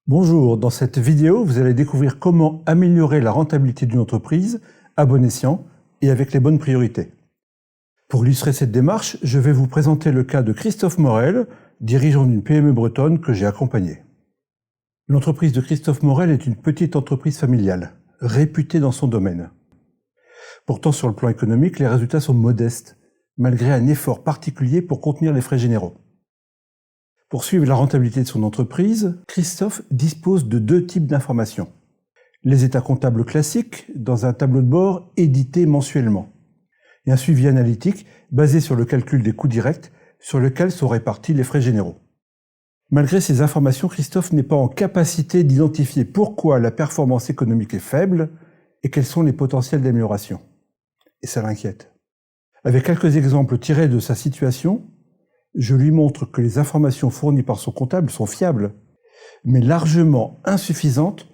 Bonjour, dans cette vidéo, vous allez découvrir comment améliorer la rentabilité d'une entreprise à bon escient et avec les bonnes priorités. Pour illustrer cette démarche, je vais vous présenter le cas de Christophe Morel, dirigeant d'une PME bretonne que j'ai accompagnée. L'entreprise de Christophe Morel est une petite entreprise familiale, réputée dans son domaine. Pourtant, sur le plan économique, les résultats sont modestes, malgré un effort particulier pour contenir les frais généraux. Pour suivre la rentabilité de son entreprise, Christophe dispose de deux types d'informations. Les états comptables classiques, dans un tableau de bord édité mensuellement, et un suivi analytique basé sur le calcul des coûts directs sur lequel sont répartis les frais généraux. Malgré ces informations, Christophe n'est pas en capacité d'identifier pourquoi la performance économique est faible et quels sont les potentiels d'amélioration. Et ça l'inquiète. Avec quelques exemples tirés de sa situation, je lui montre que les informations fournies par son comptable sont fiables, mais largement insuffisantes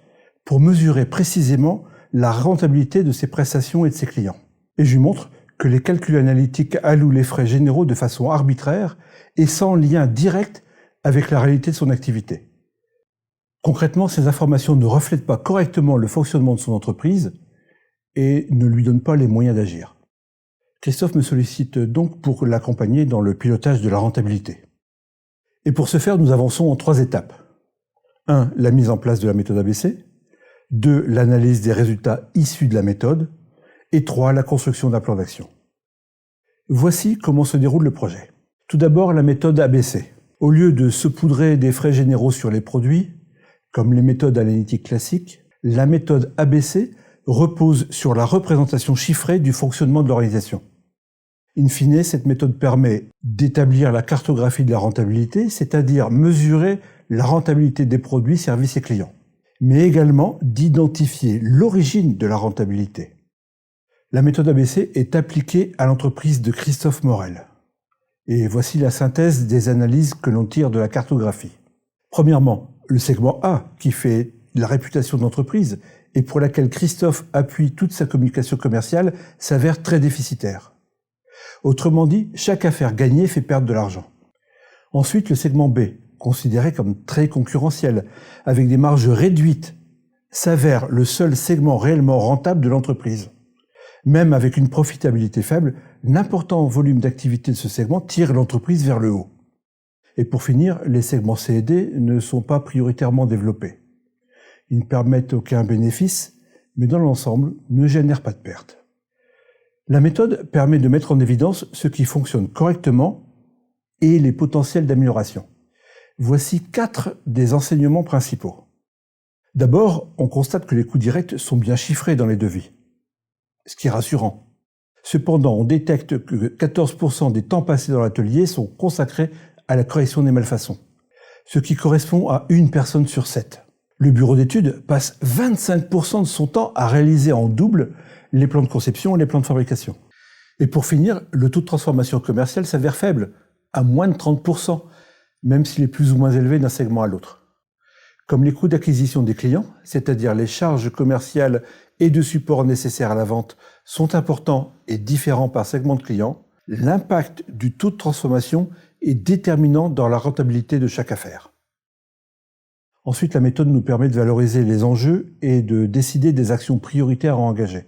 pour mesurer précisément la rentabilité de ses prestations et de ses clients. Et je lui montre que les calculs analytiques allouent les frais généraux de façon arbitraire et sans lien direct avec la réalité de son activité. Concrètement, ces informations ne reflètent pas correctement le fonctionnement de son entreprise et ne lui donnent pas les moyens d'agir. Christophe me sollicite donc pour l'accompagner dans le pilotage de la rentabilité. Et pour ce faire, nous avançons en 3 étapes. 1. La mise en place de la méthode ABC. 2. L'analyse des résultats issus de la méthode. Et 3. La construction d'un plan d'action. Voici comment se déroule le projet. Tout d'abord, la méthode ABC. Au lieu de saupoudrer des frais généraux sur les produits, comme les méthodes analytiques classiques, la méthode ABC repose sur la représentation chiffrée du fonctionnement de l'organisation. In fine, cette méthode permet d'établir la cartographie de la rentabilité, c'est-à-dire mesurer la rentabilité des produits, services et clients, mais également d'identifier l'origine de la rentabilité. La méthode ABC est appliquée à l'entreprise de Christophe Morel. Et voici la synthèse des analyses que l'on tire de la cartographie. Premièrement, le segment A, qui fait la réputation de l'entreprise et pour laquelle Christophe appuie toute sa communication commerciale, s'avère très déficitaire. Autrement dit, chaque affaire gagnée fait perdre de l'argent. Ensuite, le segment B, considéré comme très concurrentiel, avec des marges réduites, s'avère le seul segment réellement rentable de l'entreprise. Même avec une profitabilité faible, l'important volume d'activité de ce segment tire l'entreprise vers le haut. Et pour finir, les segments C et D ne sont pas prioritairement développés. Ils ne permettent aucun bénéfice, mais dans l'ensemble, ne génèrent pas de pertes. La méthode permet de mettre en évidence ce qui fonctionne correctement et les potentiels d'amélioration. Voici 4 des enseignements principaux. D'abord, on constate que les coûts directs sont bien chiffrés dans les devis, ce qui est rassurant. Cependant, on détecte que 14% des temps passés dans l'atelier sont consacrés à la correction des malfaçons, ce qui correspond à 1 personne sur 7. Le bureau d'études passe 25% de son temps à réaliser en double les plans de conception et les plans de fabrication. Et pour finir, le taux de transformation commerciale s'avère faible, à moins de 30%, même s'il est plus ou moins élevé d'un segment à l'autre. Comme les coûts d'acquisition des clients, c'est-à-dire les charges commerciales et de support nécessaires à la vente, sont importants et différents par segment de clients, l'impact du taux de transformation est déterminant dans la rentabilité de chaque affaire. Ensuite, la méthode nous permet de valoriser les enjeux et de décider des actions prioritaires à engager.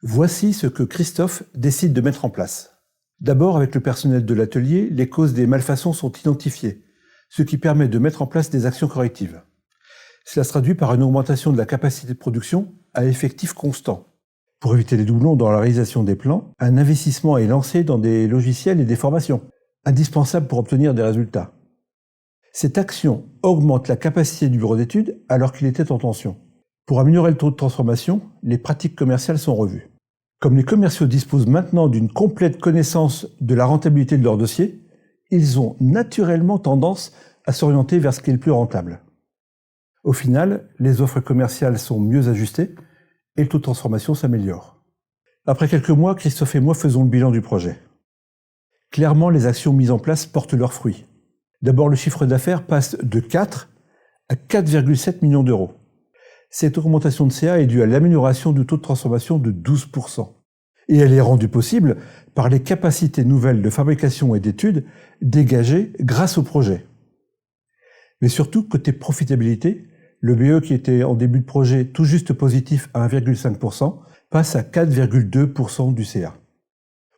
Voici ce que Christophe décide de mettre en place. D'abord, avec le personnel de l'atelier, les causes des malfaçons sont identifiées, ce qui permet de mettre en place des actions correctives. Cela se traduit par une augmentation de la capacité de production à effectif constant. Pour éviter les doublons dans la réalisation des plans, un investissement est lancé dans des logiciels et des formations, indispensables pour obtenir des résultats. Cette action augmente la capacité du bureau d'études alors qu'il était en tension. Pour améliorer le taux de transformation, les pratiques commerciales sont revues. Comme les commerciaux disposent maintenant d'une complète connaissance de la rentabilité de leur dossier, ils ont naturellement tendance à s'orienter vers ce qui est le plus rentable. Au final, les offres commerciales sont mieux ajustées et le taux de transformation s'améliore. Après quelques mois, Christophe et moi faisons le bilan du projet. Clairement, les actions mises en place portent leurs fruits. D'abord, le chiffre d'affaires passe de 4 à 4,7 millions d'euros. Cette augmentation de CA est due à l'amélioration du taux de transformation de 12%. Et elle est rendue possible par les capacités nouvelles de fabrication et d'études dégagées grâce au projet. Mais surtout, côté profitabilité, Le BE qui était en début de projet tout juste positif à 1,5% passe à 4,2% du CA.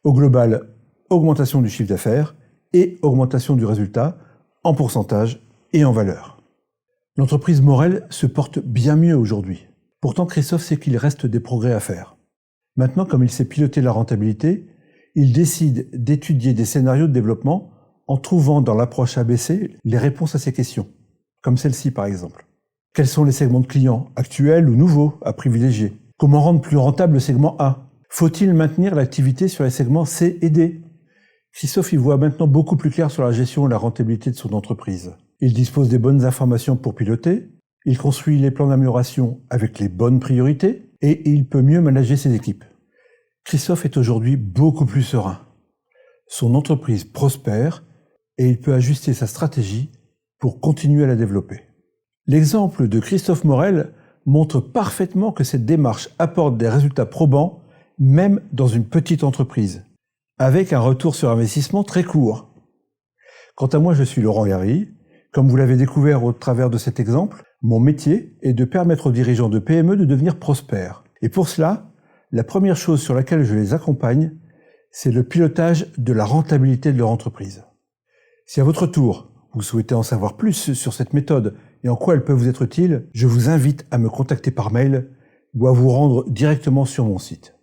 Au global, augmentation du chiffre d'affaires et augmentation du résultat en pourcentage et en valeur. L'entreprise Morel se porte bien mieux aujourd'hui. Pourtant, Christophe sait qu'il reste des progrès à faire. Maintenant, comme il sait piloter la rentabilité, il décide d'étudier des scénarios de développement en trouvant dans l'approche ABC les réponses à ces questions, comme celle-ci par exemple. Quels sont les segments de clients, actuels ou nouveaux, à privilégier? Comment rendre plus rentable le segment A? Faut-il maintenir l'activité sur les segments C et D? Christophe y voit maintenant beaucoup plus clair sur la gestion et la rentabilité de son entreprise. Il dispose des bonnes informations pour piloter, il construit les plans d'amélioration avec les bonnes priorités et il peut mieux manager ses équipes. Christophe est aujourd'hui beaucoup plus serein. Son entreprise prospère et il peut ajuster sa stratégie pour continuer à la développer. L'exemple de Christophe Morel montre parfaitement que cette démarche apporte des résultats probants même dans une petite entreprise, avec un retour sur investissement très court. Quant à moi, je suis Laurent Herry. Comme vous l'avez découvert au travers de cet exemple, mon métier est de permettre aux dirigeants de PME de devenir prospères. Et pour cela, la première chose sur laquelle je les accompagne, c'est le pilotage de la rentabilité de leur entreprise. Si à votre tour, vous souhaitez en savoir plus sur cette méthode et en quoi elle peut vous être utile, je vous invite à me contacter par mail ou à vous rendre directement sur mon site.